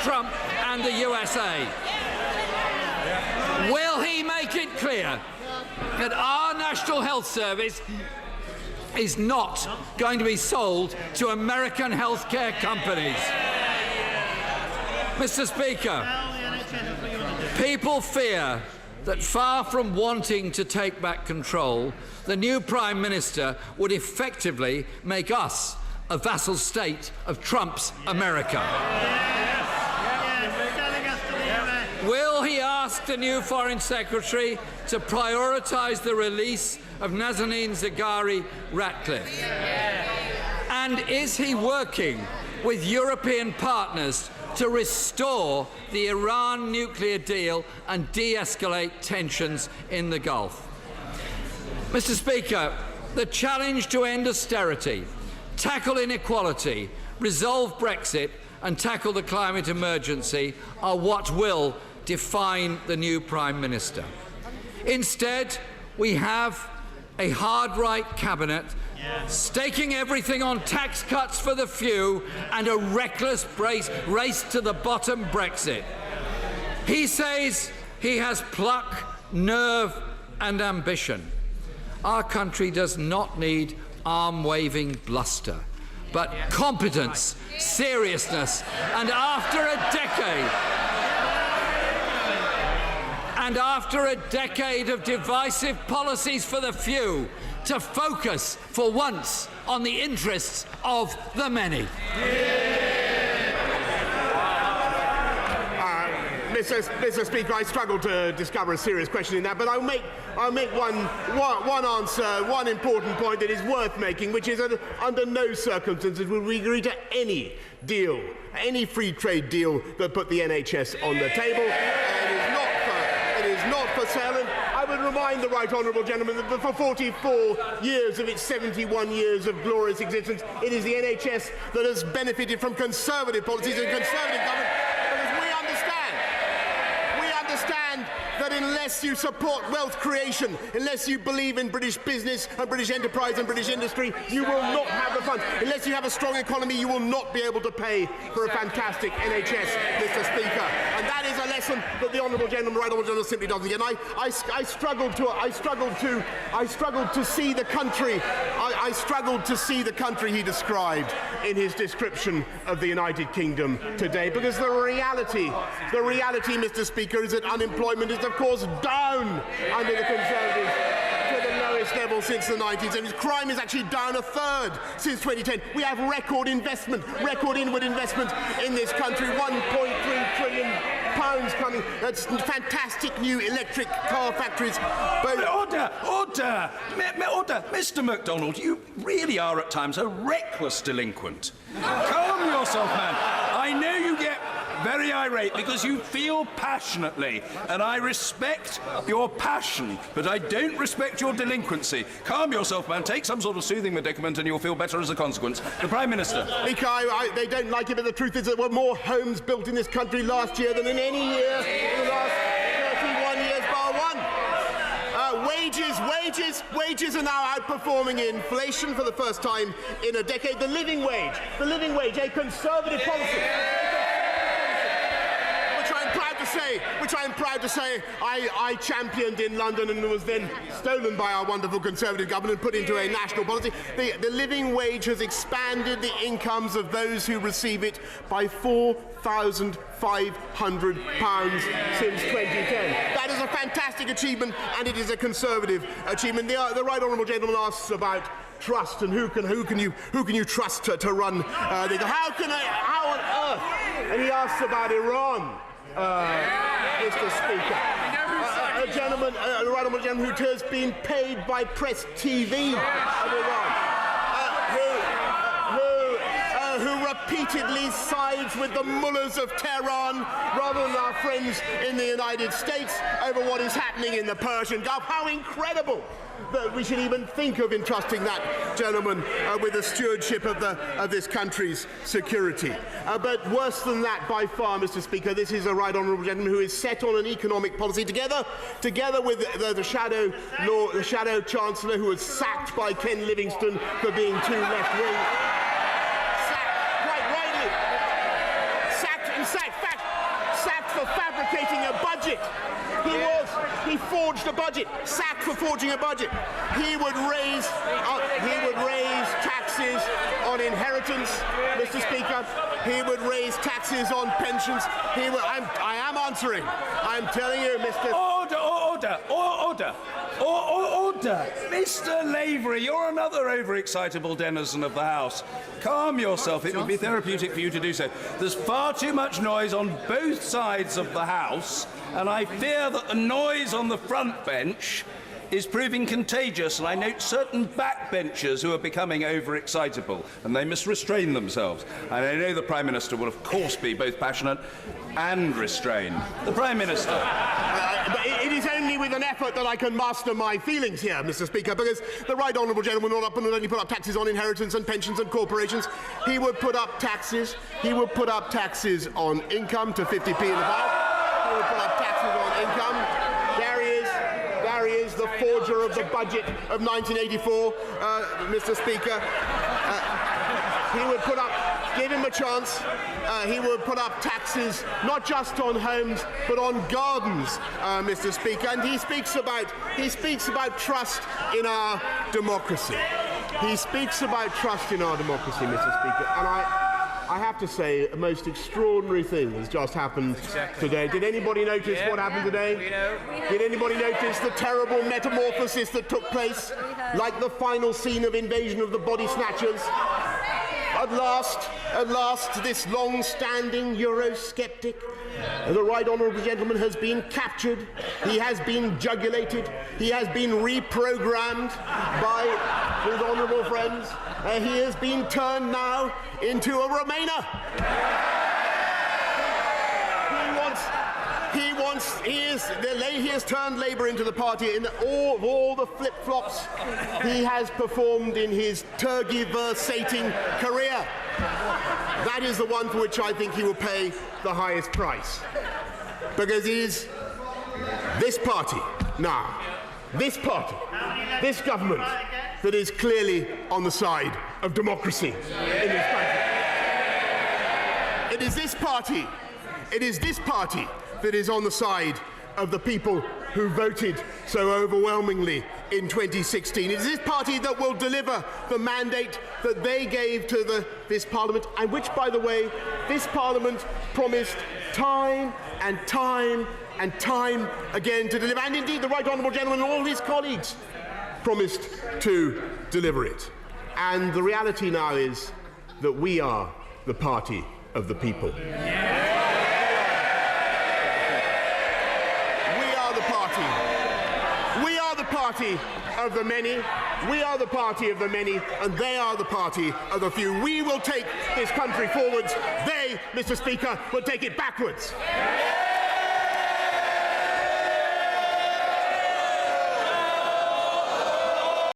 Trump and the USA. Will he make it clear that our National Health Service is not going to be sold to American healthcare companies? Mr. Speaker, people fear that far from wanting to take back control, the new Prime Minister would effectively make us a vassal state of Trump's America. Will he ask the new Foreign Secretary to prioritise the release of Nazanin Zaghari Ratcliffe? And is he working with European partners to restore the Iran nuclear deal and de-escalate tensions in the Gulf? Mr. Speaker, the challenge to end austerity, tackle inequality, resolve Brexit and tackle the climate emergency are what will define the new Prime Minister. Instead, we have a hard-right cabinet staking everything on tax cuts for the few and a reckless race to the bottom Brexit. He says he has pluck, nerve and ambition. Our country does not need arm-waving bluster, but competence, seriousness, and after a decade of divisive policies for the few, to focus for once on the interests of the many. Mr. Speaker, I struggle to discover a serious question in that, but I'll make one answer, one important point that is worth making, which is that under no circumstances will we agree to any deal, any free trade deal that put the NHS on the table. It is not for sale. And I would remind the right honourable gentleman that for 44 years of its 71 years of glorious existence, it is the NHS that has benefited from Conservative policies and Conservative government. That unless you support wealth creation, unless you believe in British business and British enterprise and British industry, you will not have the funds. Unless you have a strong economy, you will not be able to pay for a fantastic NHS, Mr. Speaker. And that is a lesson that the honourable gentleman, right honourable gentleman, simply doesn't get. And I struggled to see the country. I struggled to see the country he described in his description of the United Kingdom today, because the reality, Mr. Speaker, is that unemployment is, of course, down under the Conservatives to the lowest level since the 1970s. Crime is actually down a third since 2010. We have record investment, record inward investment in this country, £1.3 trillion coming. That's fantastic new electric car factories. But order! Mr. MacDonald, you really are at times a reckless delinquent. Calm yourself, man. I know you get very irate because you feel passionately, and I respect your passion, but I don't respect your delinquency. Calm yourself, man. Take some sort of soothing medicament and you'll feel better as a consequence. The Prime Minister. Speaker, they don't like it, but the truth is that there were more homes built in this country last year than in any year in the last 31 years bar one. Wages are now outperforming inflation for the first time in a decade. The living wage, a Conservative policy. Which I am proud to say I championed in London and was then stolen by our wonderful Conservative government and put into a national policy. The living wage has expanded the incomes of those who receive it by £4,500 since 2010. That is a fantastic achievement, and it is a Conservative achievement. The right honourable gentleman asks about trust and who can you trust to run how on earth? And he asks about Iran. Mr. Speaker, a right honourable gentleman who has been paid by Press TV of Iran, who repeatedly sides with the mullahs of Tehran rather than our friends in the United States over what is happening in the Persian Gulf. How incredible that we should even think of entrusting that gentleman with the stewardship of this country's security. But worse than that, by far, Mr. Speaker, this is a right honourable gentleman who is set on an economic policy together with the shadow chancellor who was sacked by Ken Livingstone for being too left-wing. Sacked, quite rightly. Sacked a budget, sacked for forging a budget. He would raise taxes on inheritance, Mr. Speaker. He would raise taxes on pensions. I am answering. I'm telling you, Mr. Order! Mr. Lavery, you're another overexcitable denizen of the House. Calm yourself. It would be therapeutic for you to do so. There's far too much noise on both sides of the House, and I fear that the noise on the front bench is proving contagious, and I note certain backbenchers who are becoming overexcitable, and they must restrain themselves. And I know the Prime Minister will, of course, be both passionate and restrained. The Prime Minister. But it is only with an effort that I can master my feelings here, Mr. Speaker, because the right honourable gentleman not only put up taxes on inheritance and pensions and corporations, he would put up taxes. He would put up taxes on income to 50p and above. He would put up taxes on income. There he is, the forger of the budget of 1984, Mr. Speaker. He would put up, give him a chance, he would put up taxes not just on homes but on gardens, Mr. Speaker. And he speaks about trust in our democracy. He speaks about trust in our democracy, Mr. Speaker. And I have to say, a most extraordinary thing has just happened today. Did anybody notice what happened today? Did anybody notice the terrible metamorphosis that took place? Like the final scene of Invasion of the Body Snatchers? At last, this long-standing Eurosceptic, the right honourable gentleman, has been captured. He has been jugulated. He has been reprogrammed by his honourable friends. He has been turned now into a Remainer. He has turned Labour into the party in all the flip-flops he has performed in his tergiversating career. That is the one for which I think he will pay the highest price. Because it is this party now, this party, this government, that is clearly on the side of democracy in this country. It is this party that is on the side of the people who voted so overwhelmingly in 2016. It is this party that will deliver the mandate that they gave to this Parliament, and which, by the way, this Parliament promised time and time and time again to deliver. And indeed, the right honourable gentleman and all his colleagues promised to deliver it. And the reality now is that we are the party of the people. We are the party. We are the party of the many. We are the party of the many, and they are the party of the few. We will take this country forwards. They, Mr. Speaker, will take it backwards.